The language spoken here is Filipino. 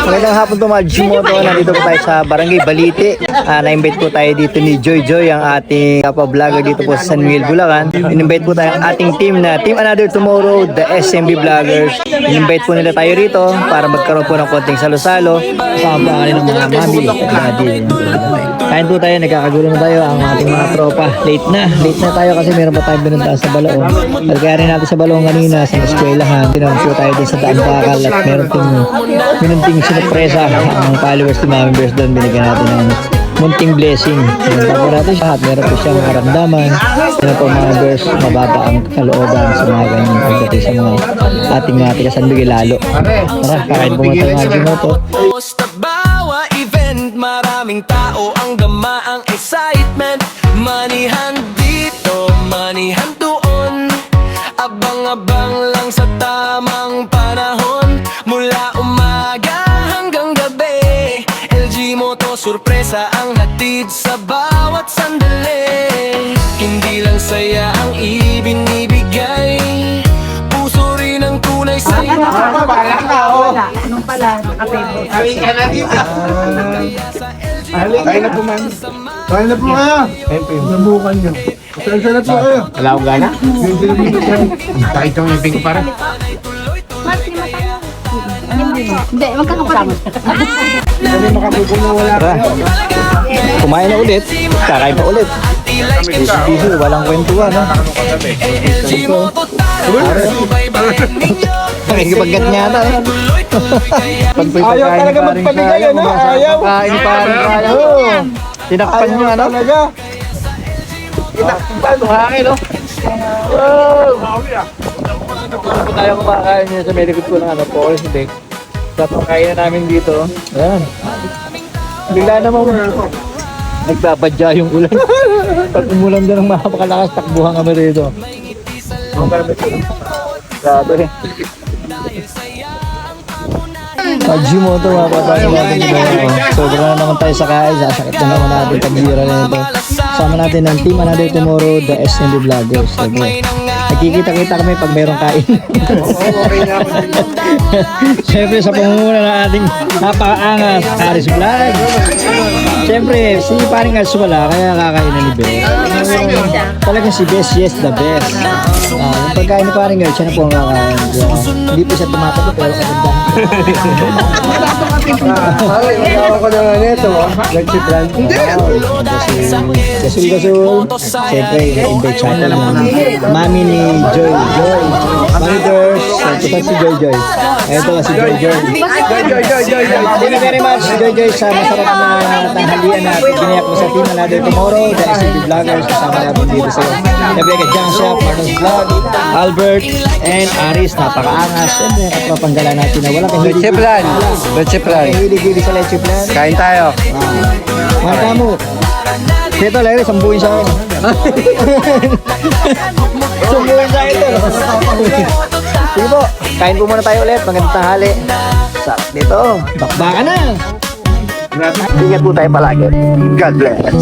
Magandang hapon to mga Jimoto. Nandito po tayo sa Barangay Balite. Na-invite po tayo dito ni Joy Joy, ang ating kapwa-vlogger dito po sa San Miguel, Bulacan. In-invite po tayo ang ating team na Team Another Tomorrow, the SMB Vloggers. In-invite po nila tayo rito para magkaroon po ng konting salo-salo. Kasama ng mga mami at daddy. Kain po tayo, nagkakagulo na tayo ang ating mga tropa. Late na tayo kasi meron pa tayong binunta sa Balaong. Pagkari natin sa Balaong kanina sa eskwelahan. Tinanong tayo din sa Daan Bakal at meron minunting sinupresa ang followers ni Mami Bears doon. Binigyan natin ng munting blessing. Pinunta po natin siya at meron po siyang karamdaman. Meron po Mami Bears, mababa ang kalooban sa mga ganyan pagdating sa mga ating mga tigasan bigay lalo. Tara, kakain po muna tayo ng Jimoto. Maraming tao ang dama ang excitement. Manihan dito, manihan doon. Abang-abang lang sa tamang panahon. Mula umaga hanggang gabi, LG Moto sorpresa ang hatid sa bawat sandali. Hindi lang saya ang ibinibigay, puso rin ang tunay sa'yo. Anong pala? Nakapego. Kain na po, man. Kain na po kayo. Nabukan nyo. Saan na po kayo? Wala akong gana? Kahit yung ipin ko pare. Hindi, magkakapatid. Kami makabuko na wala Tara, kumain na ulit. Kakain pa ulit. Busy, walang kwentuhan, no? Nakikipagkat niya ata, eh. Ayaw talaga magpamigay, ano? Ayaw. Kain pa rin tayo. Tinakpan nyo, ano? Tinakpan, hangin, no? Kung tayo kumakain niya sa medikot ko ng ano, Forest Deck. Sa pagkain na namin dito. Ayan. Bigla naman nagbabadya yung ulan. Pag umulan doon ng makapakalakas, takbuhan kami rito. Grabe. Jimoto mga patay natin dito. Sobra na naman tayo sa kain. Sasakit na naman natin pag-gira na ito. Sama natin ng Team Another Tomorrow, the SMB Vloggers. Nagkikita-kita kami pag mayroong kain. Siyempre sa pangunguna ng ating napakaangas Aris Vlog. Siyempre si paring Aris wala, kaya kakain na ni Bes. Talagang si Bes, yes, the best. Yung pagkain ni paring Aris, siya na po ang kakain. Hindi po siya tumatapos pero kaganda. Ayaw ko na nga nito. Nagpiplan. Gasul. Siyempre, invite siya na mami ni Joy. Mami Bears. Ito si Joy. Ito si Joy. Thank you very much, Joy, sa masarap na tanghalian na binayak mo sa Team Another Tomorrow. The SMB Vloggers, kasama natin dito sa Siyempre, John Shop, Marlon's Vlog, Albert, and Aris. Napakaangas. Siyempre, at papanggala natin na walang Leche plan. Hilig-hilig sa leche plan. Kain tayo. Mata mo. Ito, Larry, sambuhin sa akin. Sambuhin sa akin ito. Sige po, kain po muna tayo ulit. Magandang tanghali. Sarap dito. Bakbakan na. Ingat po tayo palagi. God bless.